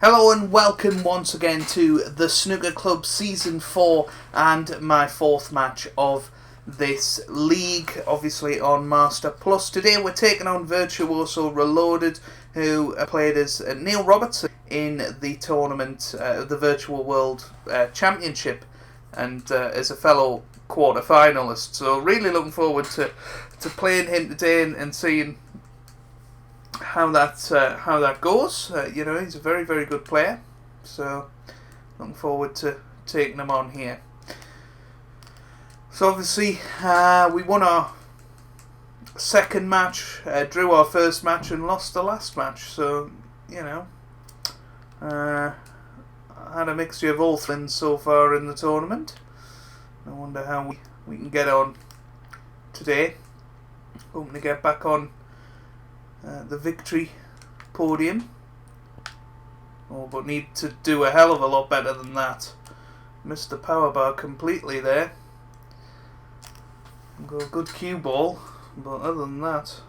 Hello and welcome once again to the Snooker Club Season 4 and my fourth match of this league, obviously on Master Plus. Today we're taking on VirtuosoReloded, who played as Neil Robertson in the tournament, the Virtual World Championship, and as a fellow quarter-finalist. So really looking forward to playing him today and seeing how that goes. You know, he's a very, very good player, so looking forward to taking him on here. So obviously we won our second match, drew our first match and lost the last match, so you know, I had a mixture of all things so far in the tournament. I wonder how we can get on today. Hoping to get back on the victory podium. Oh, but need to do a hell of a lot better than that. Missed the power bar completely there. Got a good cue ball, but other than that,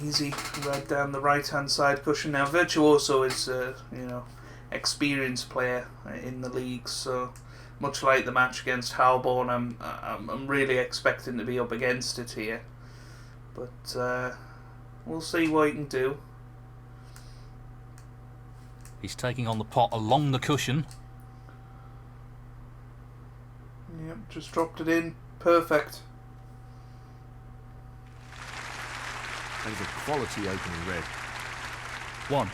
easy red down the right hand side cushion. Now Virtuoso is you know, experienced player in the league, so much like the match against Halborn, I'm really expecting to be up against it here, but we'll see what he can do. He's taking on the pot along the cushion. Yep, just dropped it in, perfect. That is a quality opening red. One.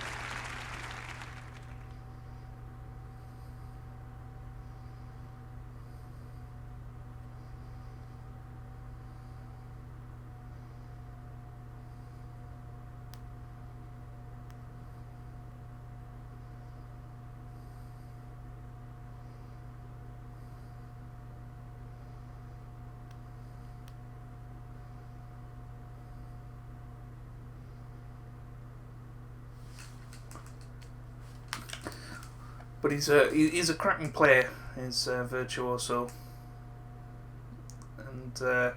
But he's a cracking player, is Virtuoso, and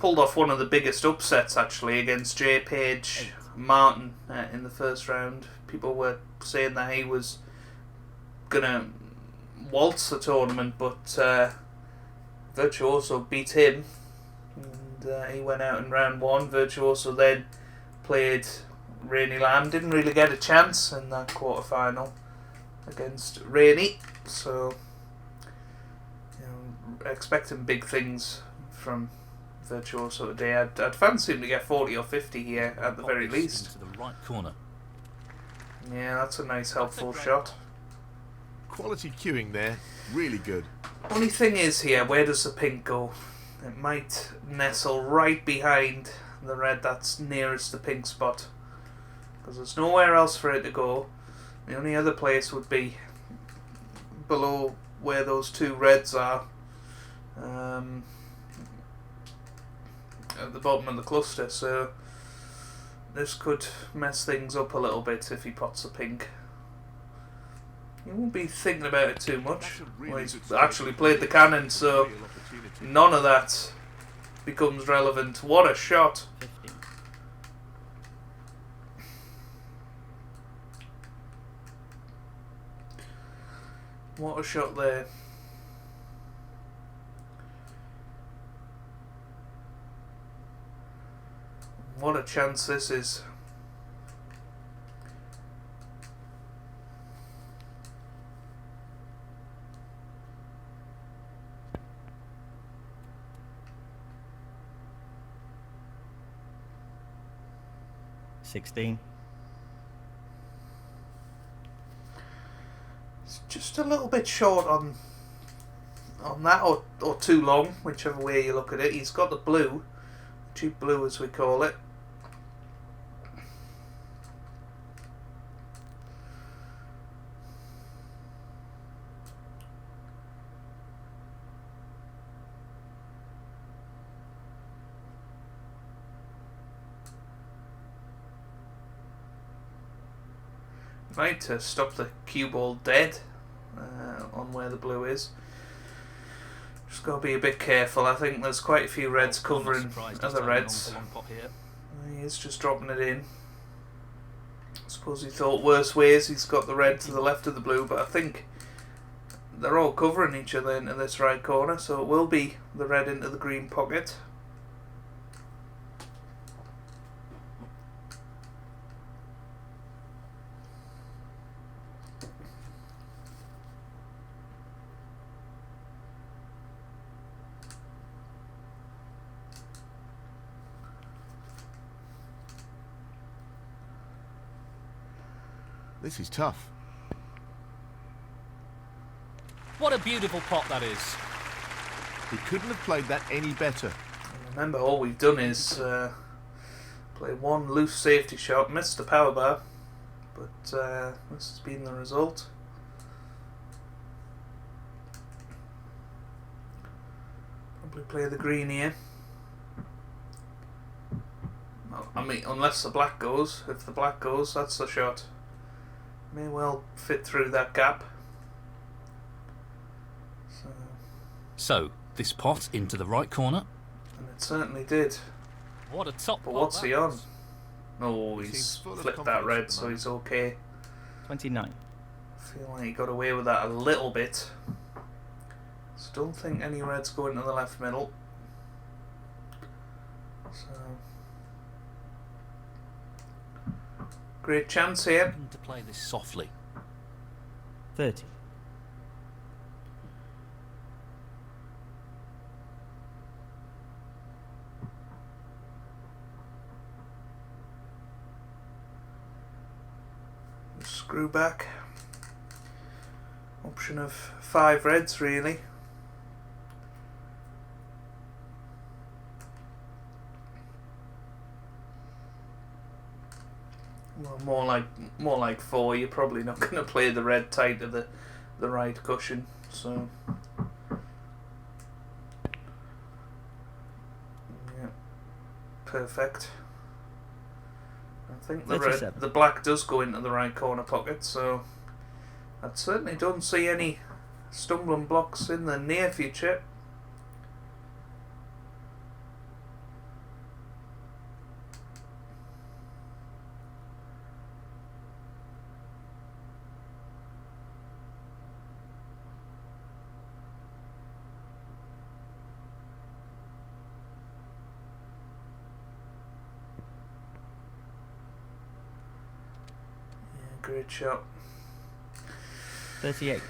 pulled off one of the biggest upsets actually against J. Page Martin in the first round. People were saying that he was gonna waltz the tournament, but Virtuoso beat him, and he went out in round one. Virtuoso then played Rainy Lamb, didn't really get a chance in that quarter final against Rainy, so you know, expecting big things from Virtuoso today. I'd fancy him to get 40 or 50 here at the very least. Into the right corner. Yeah, that's a nice helpful shot. Quality cueing there, really good. Only thing is here, where does the pink go? It might nestle right behind the red that's nearest the pink spot, because there's nowhere else for it to go. The only other place would be below where those two reds are, at the bottom of the cluster, so this could mess things up a little bit if he pots the pink. He won't be thinking about it too much. Well, he's actually played the cannon, so none of that becomes relevant. What a shot! What a shot there. What a chance this is. $16. It's just a little bit short on that, or too long, whichever way you look at it. He's got the blue, cheap blue as we call it. right to stop the cue ball dead on where the blue is. Just got to be a bit careful. I think there's quite a few reds covering other reds. He is just dropping it in. I suppose he thought worse ways. He's got the red to the left of the blue, but I think they're all covering each other into this right corner, so it will be the red into the green pocket. This is tough. What a beautiful pot that is. He couldn't have played that any better. Remember, all we've done is play one loose safety shot, missed the power bar, but this has been the result. Probably play the green here. Well, I mean, unless the black goes. If the black goes, that's the shot. May well fit through that gap. So, this pot into the right corner. And it certainly did. What a top But pot what's that he on? was. Oh, He he's seems full of flipped that confidence red, at the so moment. he's okay. 29. I feel like he got away with that a little bit. Still think any reds go into the left middle. So, great chance here. Looking to play this softly. 30. Screw back. Option of 5 reds, really. Well, more like 4. You're probably not going to play the red tight to the right cushion, so yeah, perfect. I think the black does go into the right corner pocket, so I certainly don't see any stumbling blocks in the near future. Great shot. 38.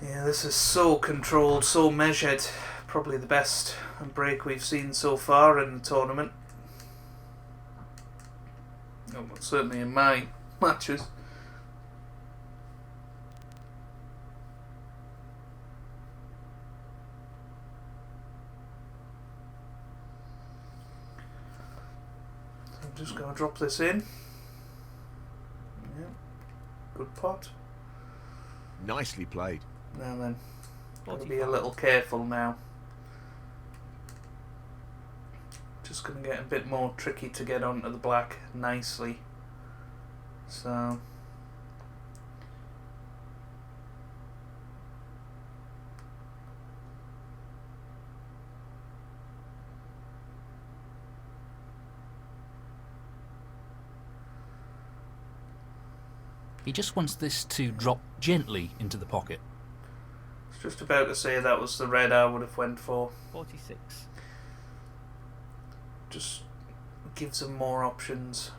Yeah, this is so controlled, so measured. Probably the best break we've seen so far in the tournament. Oh, well, certainly in my matches. So I'm just going to drop this in. Good pot. Nicely played. Now then, got to be 45. a little careful now. Just going to get a bit more tricky to get onto the black nicely. So He just wants this to drop gently into the pocket. I was just about to say that was the red I would have went for. 46. Just gives him more options.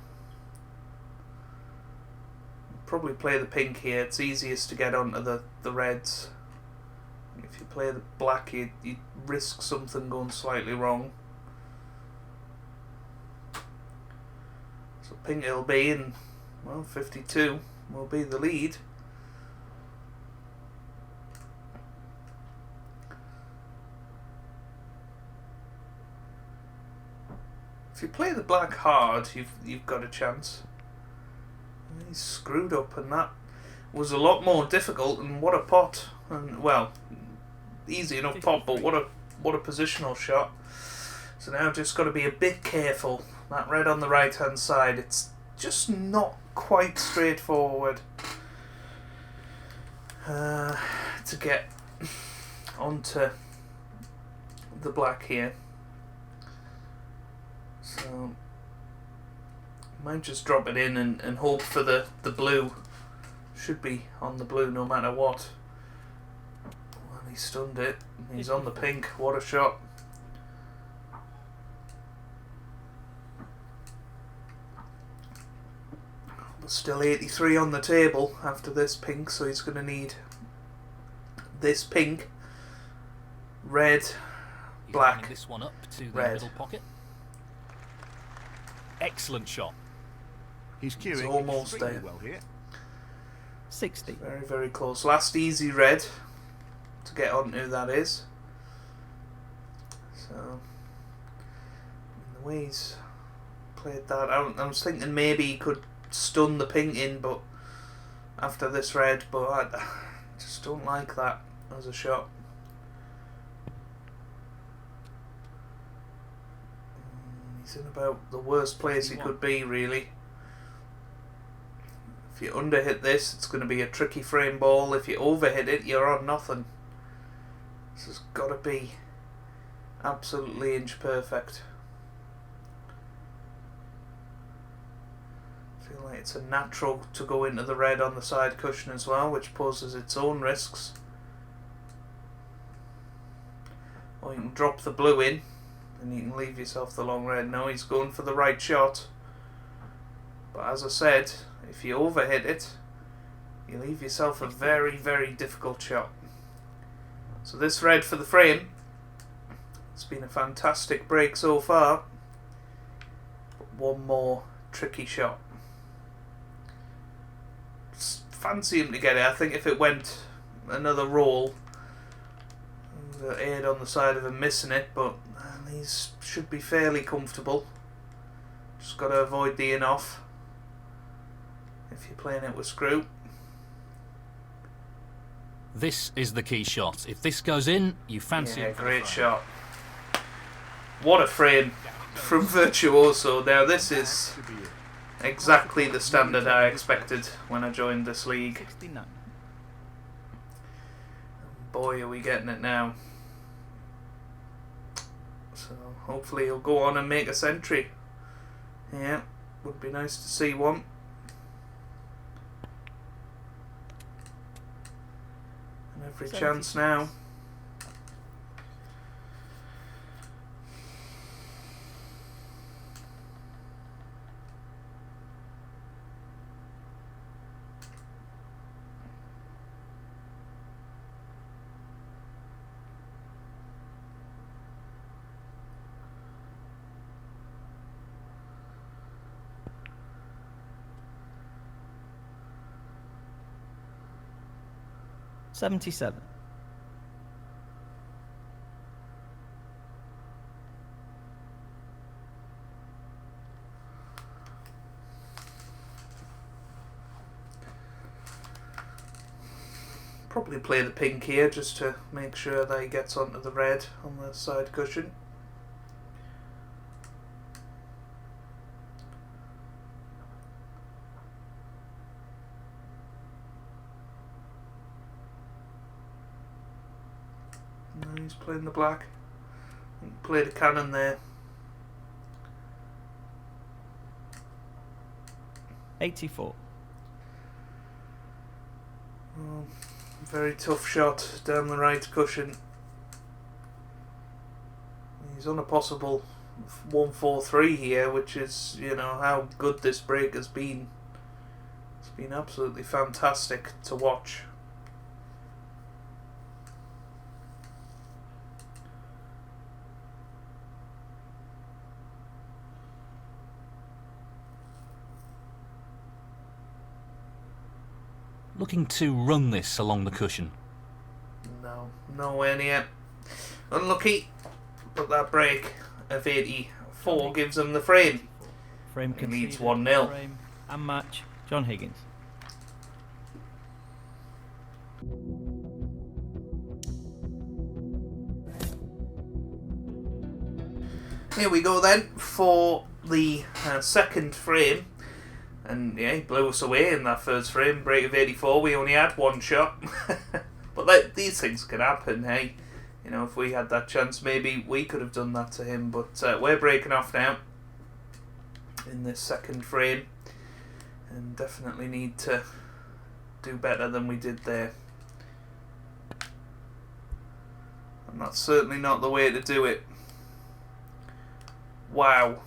Probably play the pink here. It's easiest to get onto the reds. If you play the black, you risk something going slightly wrong. So pink it'll be, and well, 52 will be the lead. If you play the black hard, you've got a chance. He's screwed up, and that was a lot more difficult. And what a pot! And well, easy enough pot, but what a positional shot. So now just got to be a bit careful. That red on the right hand side, it's just not quite straightforward. to get onto the black here. So might just drop it in and hope for the blue. Should be on the blue no matter what. Well, he stunned it. He's on the pink. What a shot. But still 83 on the table after this pink, so he's going to need this pink, red, black, this one up to the red. middle pocket. Excellent shot. He's queuing It's almost extremely there. well here. 60. Very, very close. Last easy red to get onto, that is. So, the way he's played that, I was thinking maybe he could stun the pink in, but after this red, but I just don't like that as a shot. He's in about the worst place he could be, really. If you underhit this, it's going to be a tricky frame ball. If you overhit it, you're on nothing. This has got to be absolutely inch perfect. I feel like it's a natural to go into the red on the side cushion as well, which poses its own risks. Or you can drop the blue in and you can leave yourself the long red. No, he's going for the right shot. But as I said, if you overhit it, you leave yourself a very, very difficult shot. So this red for the frame. It's been a fantastic break so far. But one more tricky shot. Just fancy him to get it. I think if it went another roll, the aid on the side of him missing it, but these should be fairly comfortable. Just got to avoid the in off if you're playing it with screw. This is the key shot. If this goes in, you fancy it. Great shot. What a frame from Virtuoso. Now this is That should be it. exactly the standard I expected when I joined this league. 69. Boy, are we getting it now. So hopefully he'll go on and make a century. Yeah, would be nice to see one. And every chance now. $77. Probably play the pink here just to make sure that he gets onto the red on the side cushion. No, he's playing the black. Played a cannon there. 84. Oh, very tough shot down the right cushion. He's on a possible 1-4-3 here, which is, you know, how good this break has been. It's been absolutely fantastic to watch. Looking to run this along the cushion. No, nowhere near. Unlucky, but that break of 84 gives him the frame. Frame He leads conceded. 1-0. Frame and match. John Higgins. Here we go then for the second frame. And yeah, he blew us away in that first frame. Break of 84, we only had one shot. But these things can happen, hey. You know, if we had that chance, maybe we could have done that to him. But we're breaking off now in this second frame. And definitely need to do better than we did there. And that's certainly not the way to do it. Wow.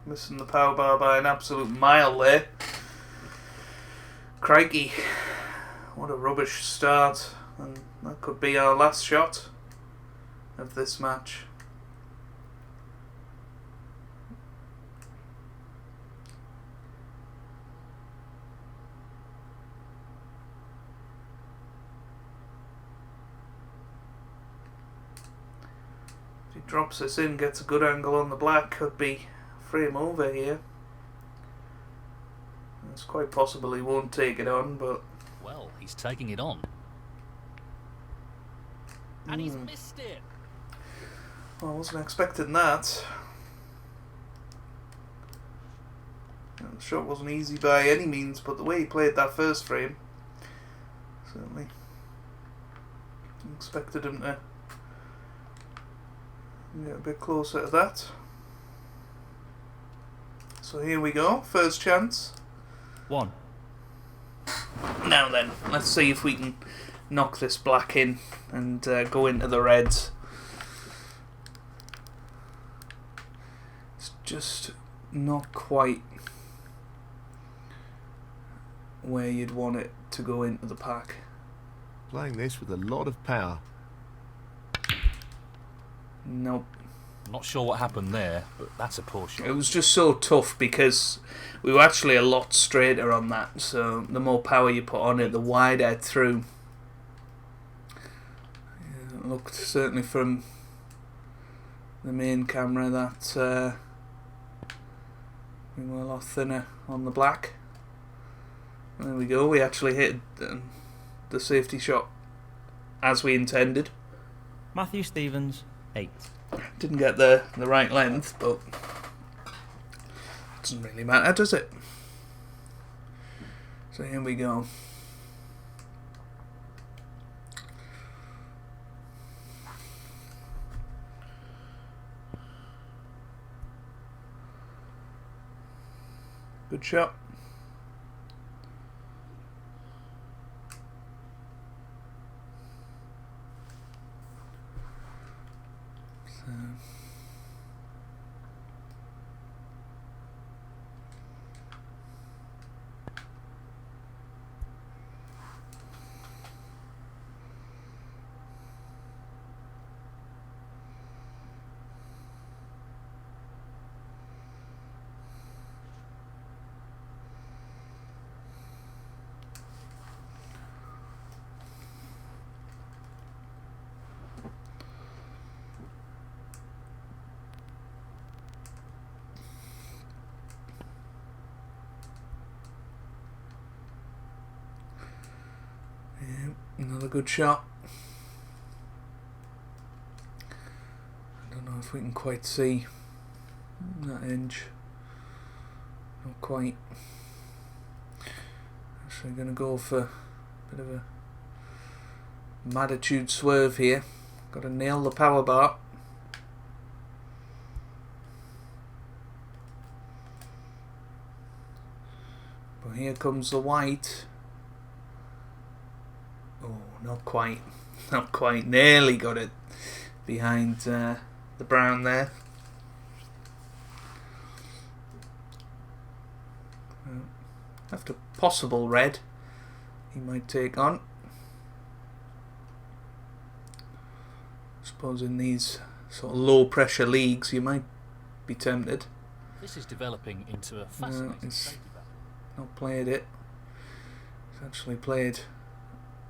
Missing the power bar by an absolute mile there. Crikey. What a rubbish start. And that could be our last shot of this match. If he drops this in, gets a good angle on the black, could be frame over here. It's quite possible he won't take it on, but... Well, he's taking it on. And he's missed it. Well, I wasn't expecting that. The shot wasn't easy by any means, but the way he played that first frame, certainly expected him to get a bit closer to that. So here we go, first chance. 1. Now then, let's see if we can knock this black in and go into the reds. It's just not quite where you'd want it to go into the pack. Playing this with a lot of power. Nope. Not sure what happened there, but that's a poor shot. It was just so tough because we were actually a lot straighter on that, so the more power you put on it, the wider it through. Yeah, it looked certainly from the main camera that we were a lot thinner on the black. There we go, we actually hit the safety shot as we intended. Matthew Stevens, 8. Didn't get the right length, but it doesn't really matter, does it? So here we go. Good shot. Another good shot. I don't know if we can quite see that edge. Not quite. Actually going to go for a bit of a Maditude swerve here. Got to nail the power bar. But here comes the white. Oh, not quite. Not quite. Nearly got it behind the brown there. After possible red, he might take on. I suppose in these sort of low pressure leagues you might be tempted. This is developing into a fascinating safety battle. Not played it. He's actually played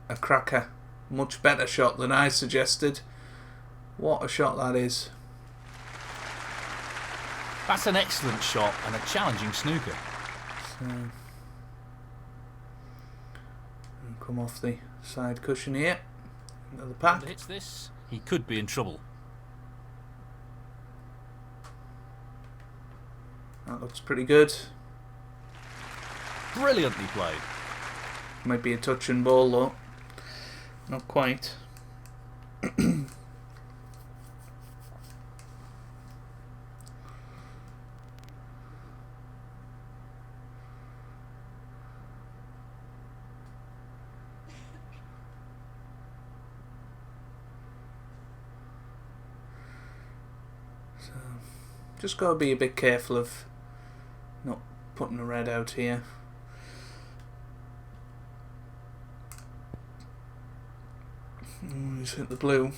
a cracker. Much better shot than I suggested. What a shot that is. That's an excellent shot and a challenging snooker. So, come off the side cushion here into the pack. If he hits this, he could be in trouble. That looks pretty good. Brilliantly played. Might be a touch and ball though. Not quite. So, just got to be a bit careful of not putting a red out here. Just hit the blue.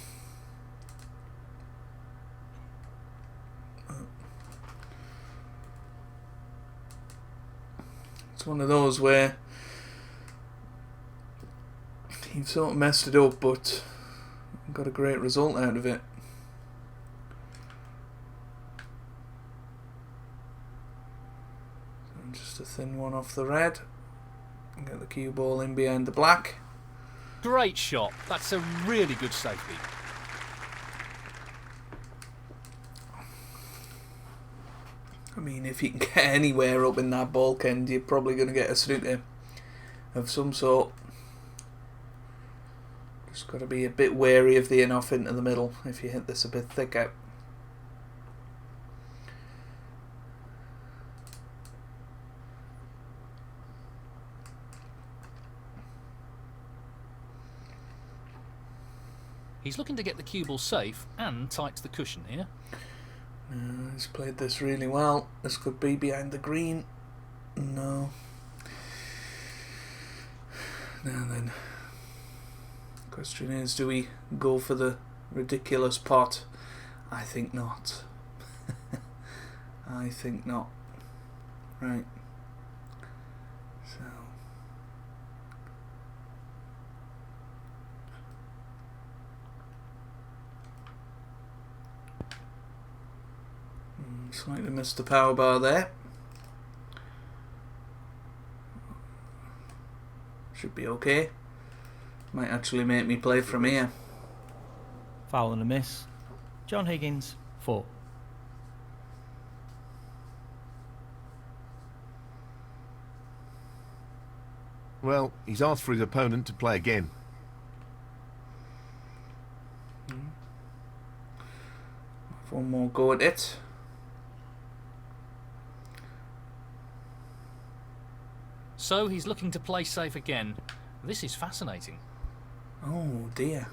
It's one of those where you've sort of messed it up, but got a great result out of it. So just a thin one off the red. And get the cue ball in behind the black. Great shot. That's a really good safety. I mean, if you can get anywhere up in that bulk end, you're probably going to get a snooker of some sort. Just got to be a bit wary of the in-off into the middle if you hit this a bit thick out. He's looking to get the cue ball safe and tight to the cushion here. He's played this really well. This could be behind the green. No. Now then. Question is, do we go for the ridiculous pot? I think not. I think not. Right. So. Slightly missed the power bar there. Should be okay. Might actually make me play from here. Foul and a miss. John Higgins, 4. Well, he's asked for his opponent to play again. One more go at it. So he's looking to play safe again. This is fascinating. Oh dear.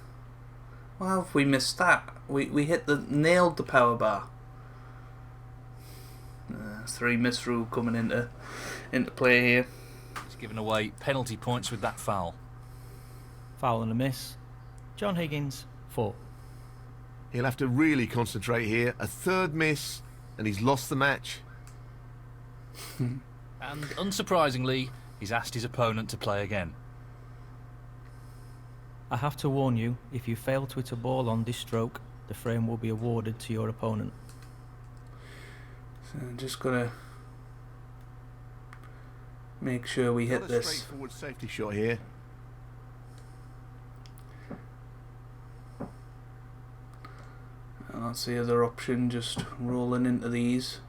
Well, have we missed that? We nailed the power bar. 3 miss rule coming into play here. He's given away penalty points with that foul. Foul and a miss. John Higgins, 4. He'll have to really concentrate here. A third miss, and he's lost the match. And unsurprisingly, he's asked his opponent to play again. I have to warn you, if you fail to hit a ball on this stroke, the frame will be awarded to your opponent. So I'm just gonna make sure we hit Not a this. straightforward safety shot here. And that's the other option, just rolling into these.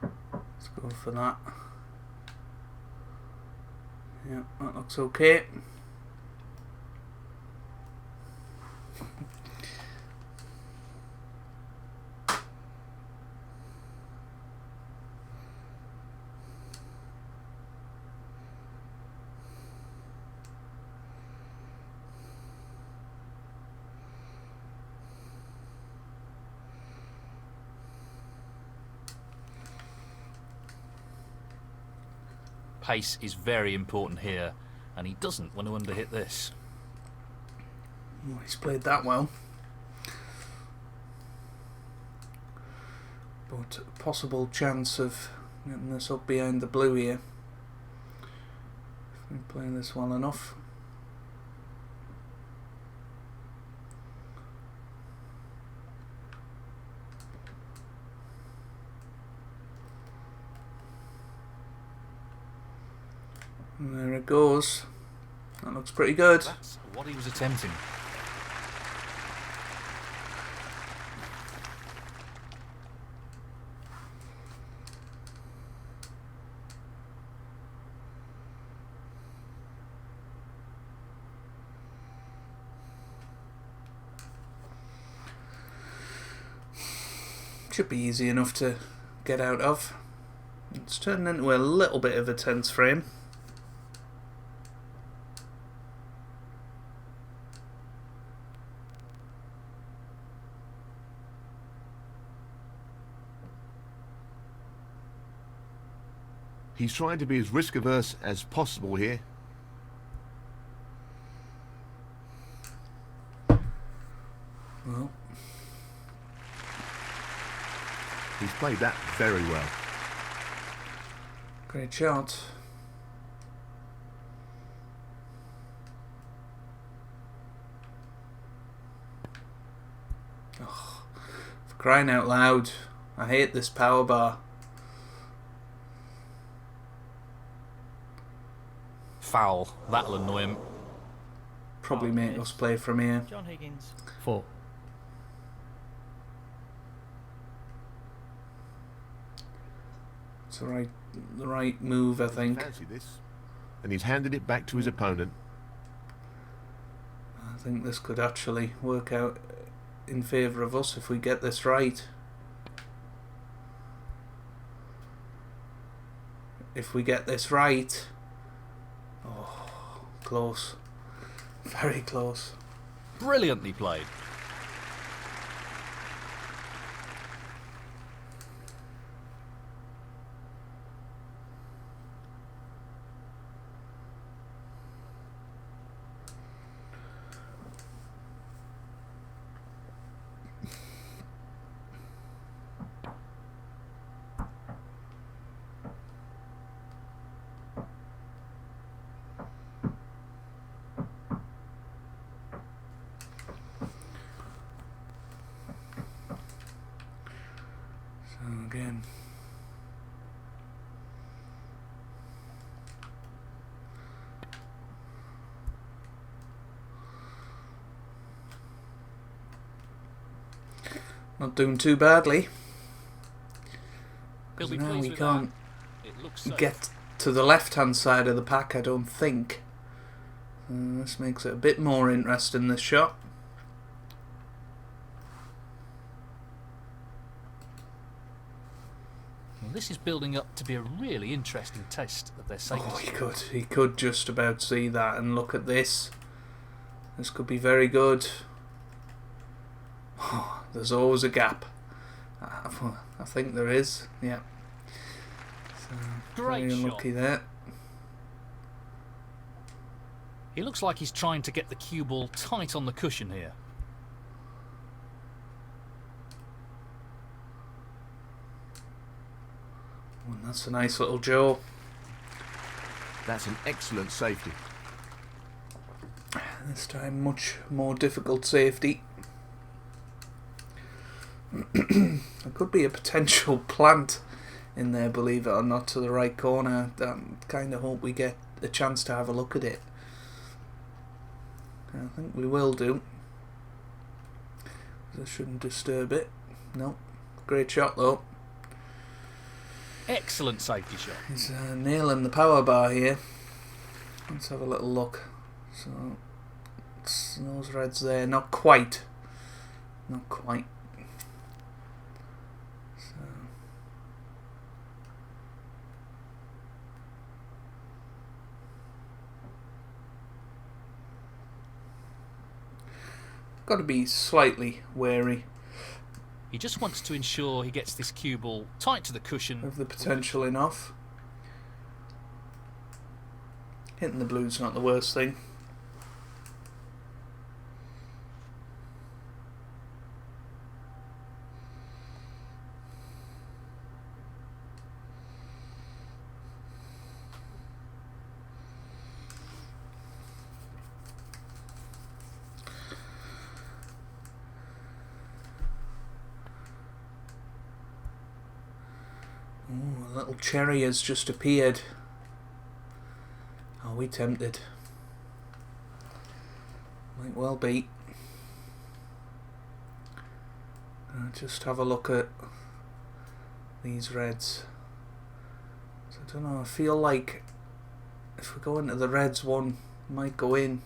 Let's go for that. Yeah, that looks okay. Pace is very important here, and he doesn't want to underhit this. Well, he's played that well. But a possible chance of getting this up behind the blue here. If we're playing this well enough. And there it goes. That looks pretty good. That's what he was attempting. Should be easy enough to get out of. It's turning into a little bit of a tense frame. He's trying to be as risk averse as possible here. Well, He's played that very well. great shot. Oh, for crying out loud, I hate this power bar. Foul. That'll annoy him. Probably make us play from here. John Higgins. 4. It's the right move, I think. Fancy this. And he's handed it back to his opponent. I think this could actually work out in favour of us if we get this right. If we get this right. Oh, close. Very close. Brilliantly played. So again. Not doing too badly. He'll be Now pleased we with can't that. It looks safe. get to the left-hand side of the pack, I don't think. This makes it a bit more interesting, this shot. Well, this is building up to be a really interesting test of their safety. Oh, he could just about see that, and look at this. This could be very good. Oh, there's always a gap. I think there is, yeah. So, Great very shot. unlucky there. He looks like he's trying to get the cue ball tight on the cushion here. Oh, and that's a nice little Joe. That's an excellent safety. This time much more difficult safety. There could be a potential plant in there, believe it or not, to the right corner. I kind of hope we get a chance to have a look at it. I think we will do. I shouldn't disturb it. No. Great shot though. Excellent safety shot. He's nailing the power bar here. Let's have a little look. So, those reds there. Not quite. Not quite. So. Got to be slightly wary He just wants to ensure he gets this cue ball tight to the cushion. of the potential enough. Hitting the blue's not the worst thing. Ooh, a little cherry has just appeared. Are we tempted? Might well be. Just have a look at these reds. So I don't know, I feel like if we go into the reds, one might go in.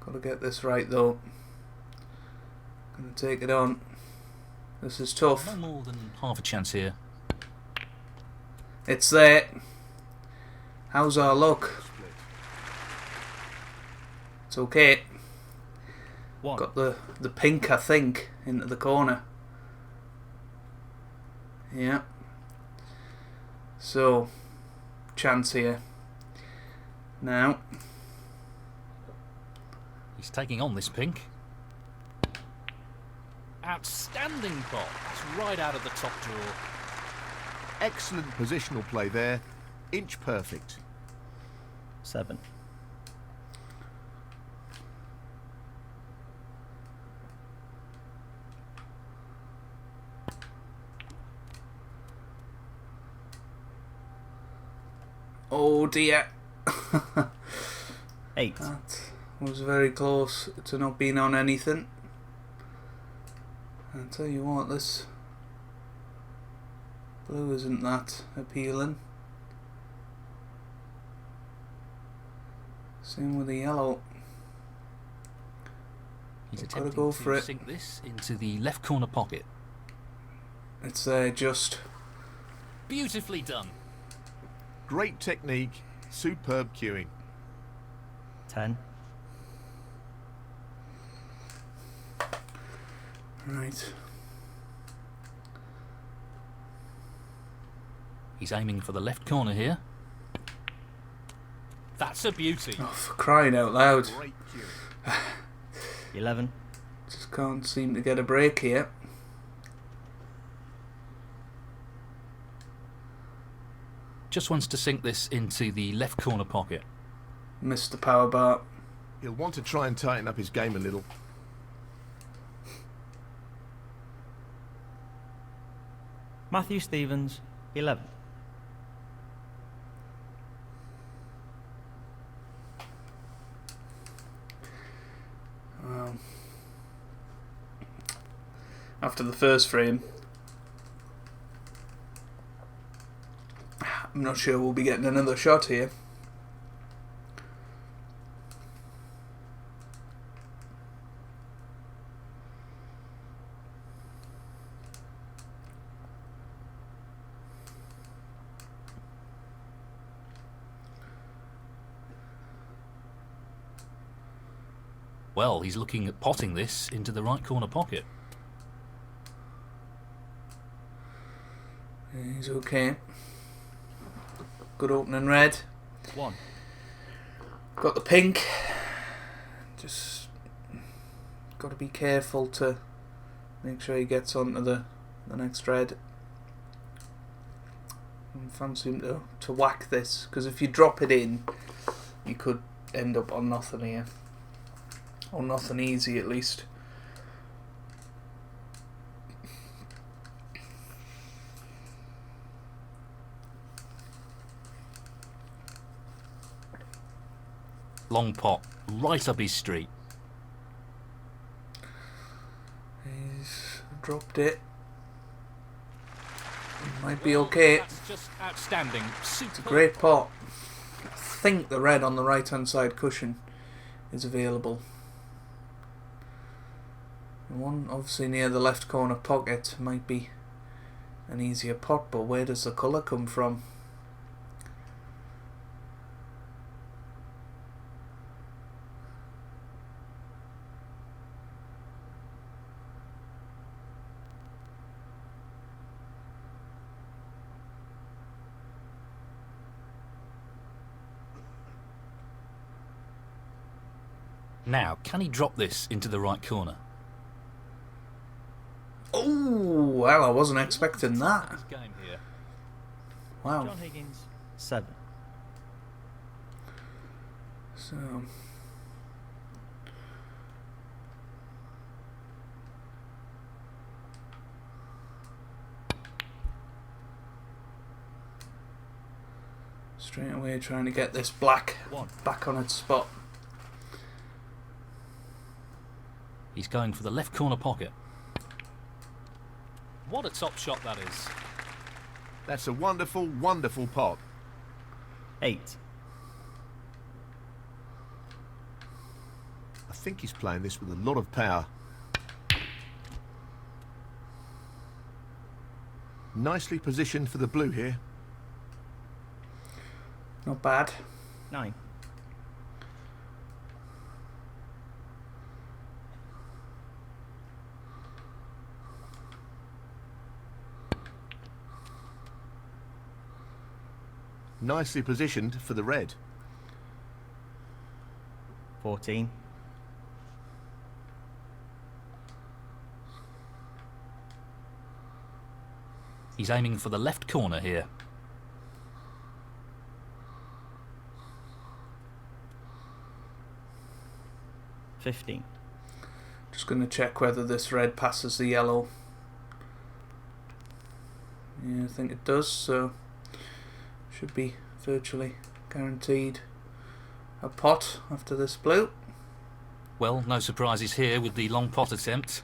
Got to get this right though. Gonna take it on. This is tough. No more than half a chance here. It's there. How's our luck? It's okay. One. Got the pink, I think, into the corner. Yeah. So, chance here. Now. He's taking on this pink. Outstanding pot. It's right out of the top drawer. Excellent positional play there. Inch perfect. 7. Oh dear. 8. That was very close to not being on anything. I'll tell you what, this blue isn't that appealing. Same with the yellow. He's I've gotta attempting go to for it. sink this into the left corner pocket. It's there just. Beautifully done. Great technique. Superb cueing. 10. Right. He's aiming for the left corner here. That's a beauty. Oh, for crying out loud. Great cueing. 11. Just can't seem to get a break here. Just wants to sink this into the left corner pocket. Missed the power bar. He'll want to try and tighten up his game a little. Matthew Stevens, 11. After the first frame, I'm not sure we'll be getting another shot here. Well, he's looking at potting this into the right corner pocket. He's okay. Good opening red. 1. Got the pink. Just got to be careful to make sure he gets onto the next red. I'm fancying to whack this, because if you drop it in, you could end up on nothing here. Or nothing easy, at least. Long pot, right up his street. He's dropped it. Might be okay. That's just outstanding. It's a great pot. I think the red on the right hand side cushion is available. The one obviously near the left corner pocket might be an easier pot, but where does the colour come from? Now, can he drop this into the right corner? Oh, well, I wasn't expecting that. His game here. Wow. John Higgins, 7. So, straight away trying to get this black 1. back on its spot. He's going for the left corner pocket. What a top shot that is. That's a wonderful, wonderful pot. 8. I think he's playing this with a lot of power. Nicely positioned for the blue here. Not bad. 9. Nicely positioned for the red. 14. He's aiming for the left corner here. 15. Just going to check whether this red passes the yellow. Yeah, I think it does, so should be virtually guaranteed a pot after this blue. Well, no surprises here with the long pot attempt.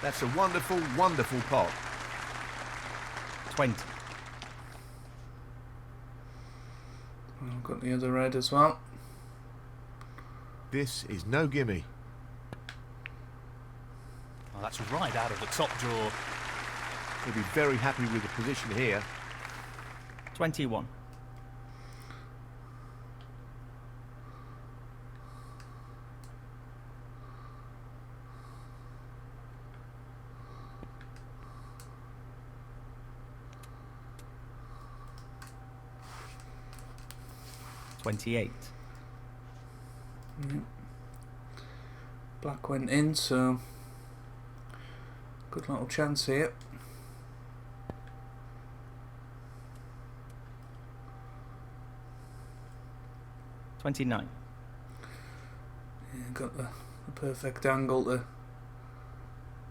That's a wonderful, wonderful pot. 20. I've got the other red as well. This is no gimme. Oh, that's right out of the top drawer. He'll be very happy with the position here. 21. $28. Yep. Black went in, so good little chance here. $29. Yeah, got the perfect angle to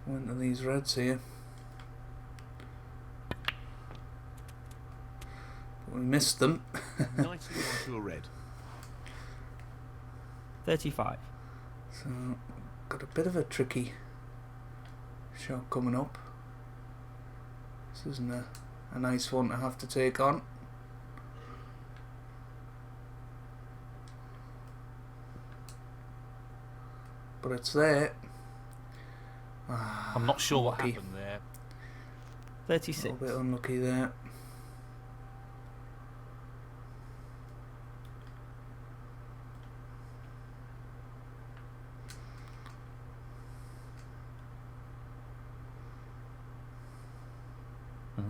go into these reds here. But we missed them. Nicely onto a red. 35. So, got a bit of a tricky shot coming up. This isn't a nice one to have to take on. But it's there. I'm not sure what unlucky. happened there. A 36. little bit unlucky there.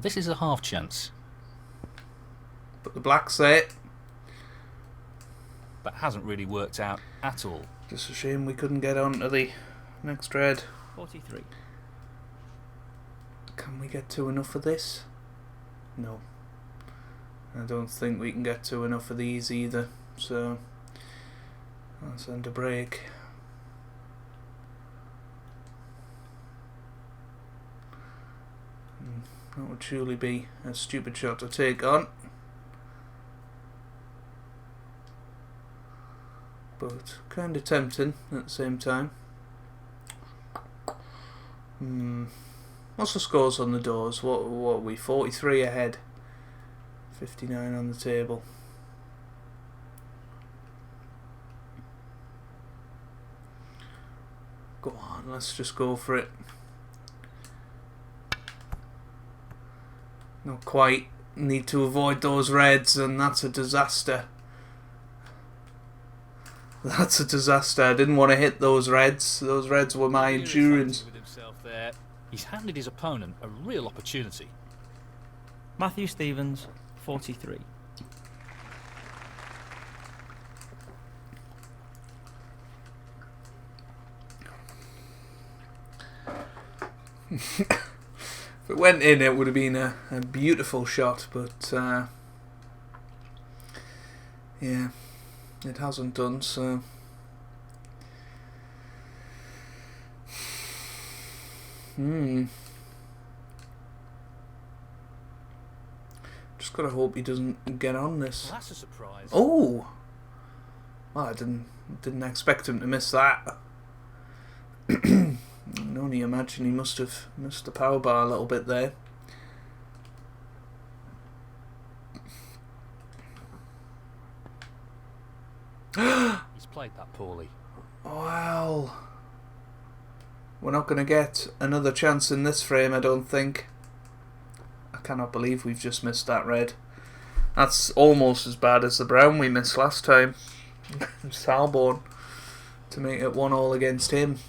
This is a half chance, But the black's there. but hasn't really worked out at all. Just a shame we couldn't get on to the next red. 43. Can we get to enough of this? No. I don't think we can get to enough of these either. So, I'll send a break. That would surely be a stupid shot to take on. But kind of tempting at the same time. What's the scores on the doors? What are we? 43 ahead. 59 on the table. Go on, let's just go for it. Not quite. Need to avoid those reds, and that's a disaster. That's a disaster. I didn't want to hit those reds. Those reds were my endurance. With himself there. He's handed his opponent a real opportunity. Matthew Stevens, 43. If it went in, it would have been a beautiful shot, but yeah, it hasn't done, so just gotta hope he doesn't get on this. Well, that's a surprise. Oh, well, I didn't expect him to miss that. I can only imagine he must have missed the power bar a little bit there. He's played that poorly. Well, We're not going to get another chance in this frame, I don't think. I cannot believe we've just missed that red. That's almost as bad as the brown we missed last time. Salborn to make it 1-1 against him.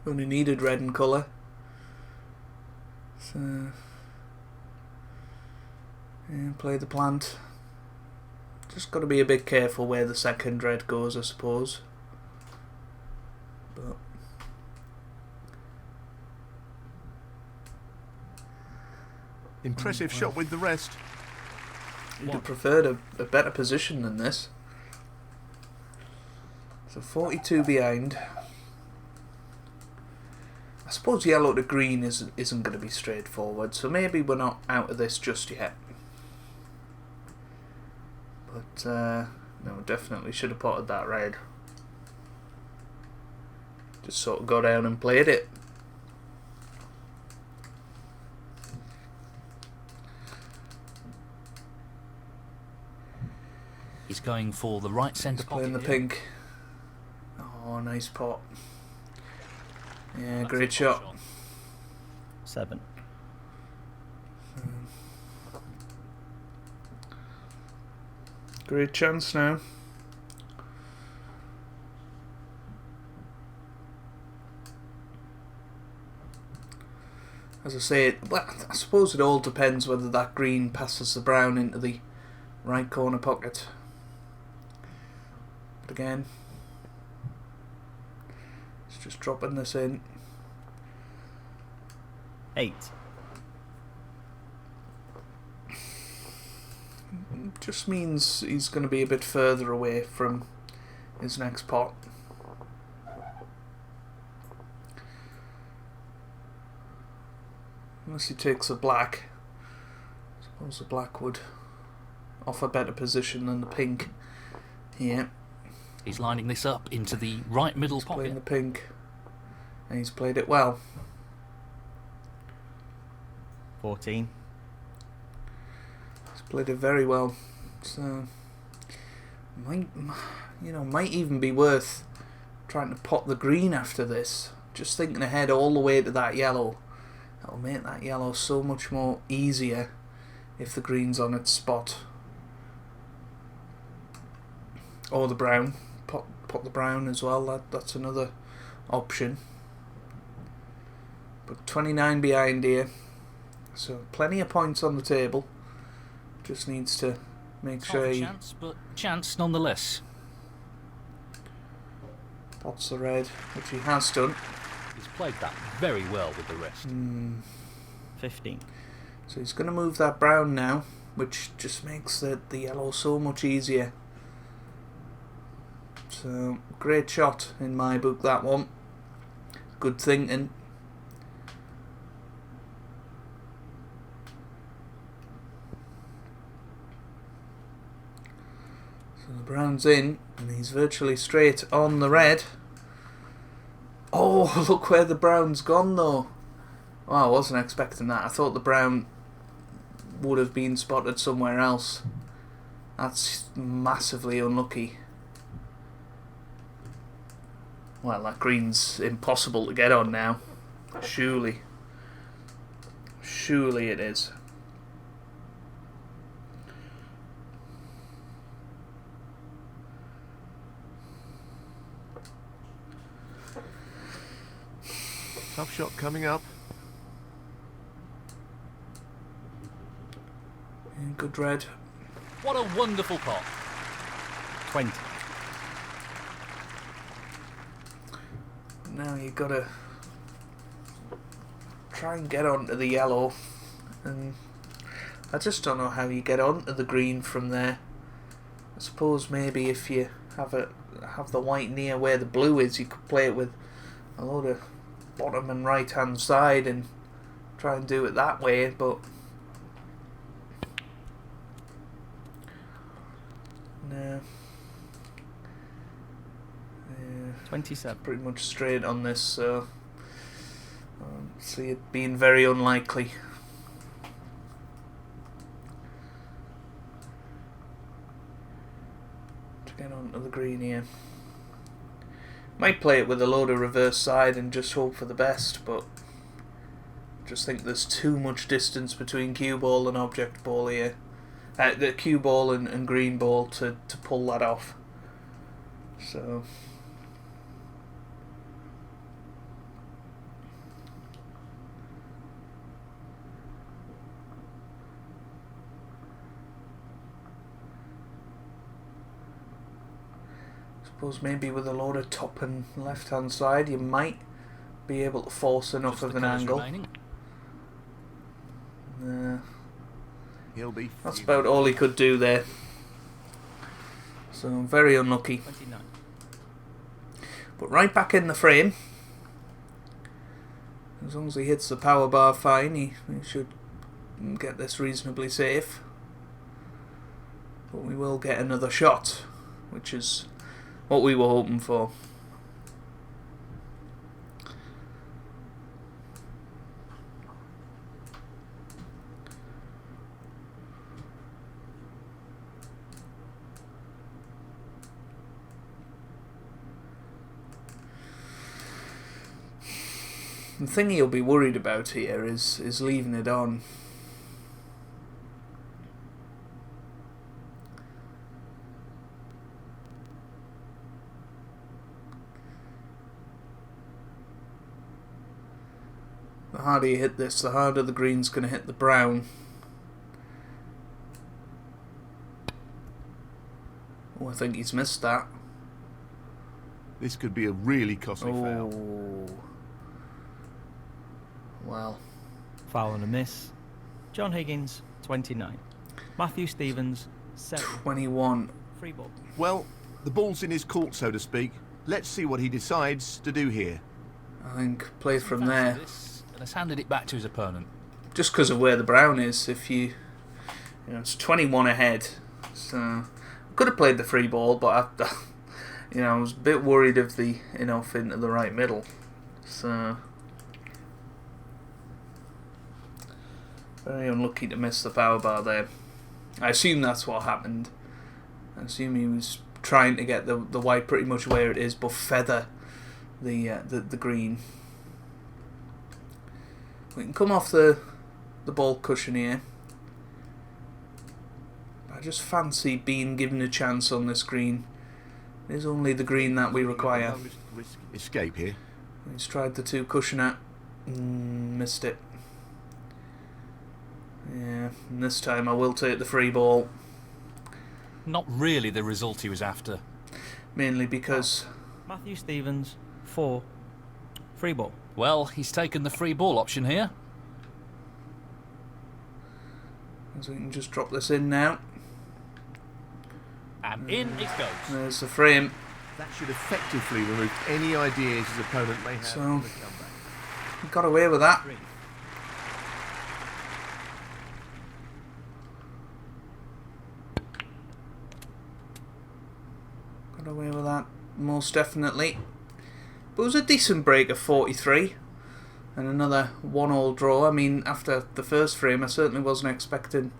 Only needed red in colour. So, yeah, play the plant. Just got to be a bit careful where the second red goes, I suppose. But Impressive shot with the rest. you'd have preferred a better position than this. So 42 behind. I suppose yellow to green isn't going to be straightforward, so maybe we're not out of this just yet. But no, definitely should have potted that red. Just sort of got down and played it. He's going for the right centre pocket. Playing the here. pink. Oh, nice pot. Yeah, great shot. 7. Great chance now. As I say, well, I suppose it all depends whether that green passes the brown into the right corner pocket. But again, it's just dropping this in. 8. Just means he's going to be a bit further away from his next pot. Unless he takes a black. I suppose the black would offer better position than the pink. Yeah. He's lining this up into the right middle He's playing the pocket. pink. And he's played it well. 14. He's played it very well. So might even be worth trying to pot the green after this. Just thinking ahead all the way to that yellow. That'll make that yellow so much more easier if the green's on its spot. Or the brown. Pot the brown as well. That's another option. But 29 behind here. So plenty of points on the table. Just needs to make Half sure a he chance, but chance nonetheless. pots the red, which he has done. He's played that very well with the rest. 15. So he's going to move that brown now, which just makes the yellow so much easier. So, great shot in my book, that one. Good thinking. So the brown's in, and he's virtually straight on the red. Oh, look where the brown's gone though. Oh, I wasn't expecting that. I thought the brown would have been spotted somewhere else. That's massively unlucky. Well, that green's impossible to get on now. Surely. Surely it is. Tough shot coming up. Yeah, good red. What a wonderful pot. 20. Now you've got to try and get onto the yellow, and I just don't know how you get onto the green from there. I suppose maybe if you have the white near where the blue is, you could play it with a load of bottom and right hand side and try and do it that way, but no. 27. Pretty much straight on this, so I see it being very unlikely. To get onto the green here. Might play it with a load of reverse side and just hope for the best, but just think there's too much distance between cue ball and object ball here. The cue ball and green ball to pull that off. So suppose maybe with a load of top and left hand side you might be able to force enough Just of the an colours angle. remaining. He'll be. That's about all he could do there. So very unlucky. 29. But right back in the frame. As long as he hits the power bar fine, he should get this reasonably safe. But we will get another shot, which is what we were hoping for. The thing he'll be worried about here is leaving it on. The harder you hit this, the harder the green's going to hit the brown. Oh, I think he's missed that. This could be a really costly foul. Oh. Well. Foul and a miss. John Higgins, 29. Matthew Stevens, 7. 21. Free ball. Well, the ball's in his court, so to speak. Let's see what he decides to do here. I think play from Fancy there. this, and has handed it back to his opponent. Just because of where the brown is. If you know, it's 21 ahead. So I could have played the free ball, but I was a bit worried of the enough into the right middle. So very unlucky to miss the power bar there. I assume that's what happened. I assume he was trying to get the white pretty much where it is, but feather the green. We can come off the ball cushion here. I just fancy being given a chance on this green. It is only the green that we require. Risk escape here. He's tried the two cushion at. Missed it. Yeah, and this time I will take the free ball. Not really the result he was after. Mainly because Matthew Stevens, 4. Free ball. Well, he's taken the free ball option here. so we can just drop this in now. And in it goes. There's the frame. That should effectively remove any ideas his opponent may have So- for the comeback. Got away with that. 3. Got away with that, most definitely. But it was a decent break of 43. And another 1-all draw. I mean, after the first frame, I certainly wasn't expecting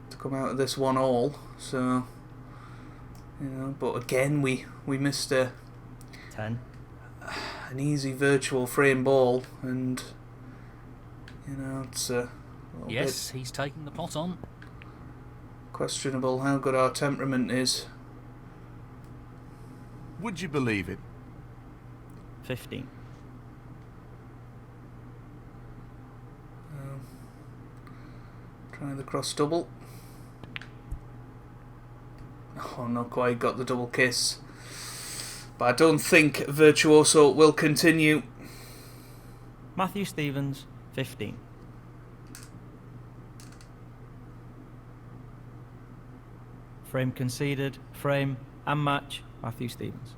to come out of this 1-all. So, but again, we missed 10. an easy virtual frame ball. And, it's a little Yes, he's taking the pot on. bit questionable how good our temperament is. Would you believe it? 15. Try the cross double. Oh, not quite got the double kiss. But I don't think Virtuoso will continue. Matthew Stevens, 15. Frame conceded. Frame and match. Matthew Stevens.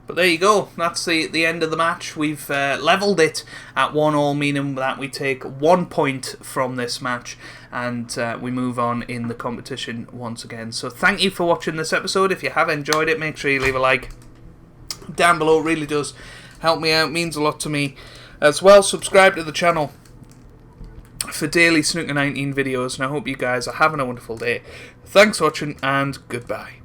But there you go. That's the end of the match. We've levelled it at 1-all, meaning that we take 1 point from this match and we move on in the competition once again. So thank you for watching this episode. If you have enjoyed it, make sure you leave a like down below. It really does help me out. It means a lot to me as well. Subscribe to the channel for daily Snooker 19 videos, and I hope you guys are having a wonderful day. Thanks for watching, and goodbye.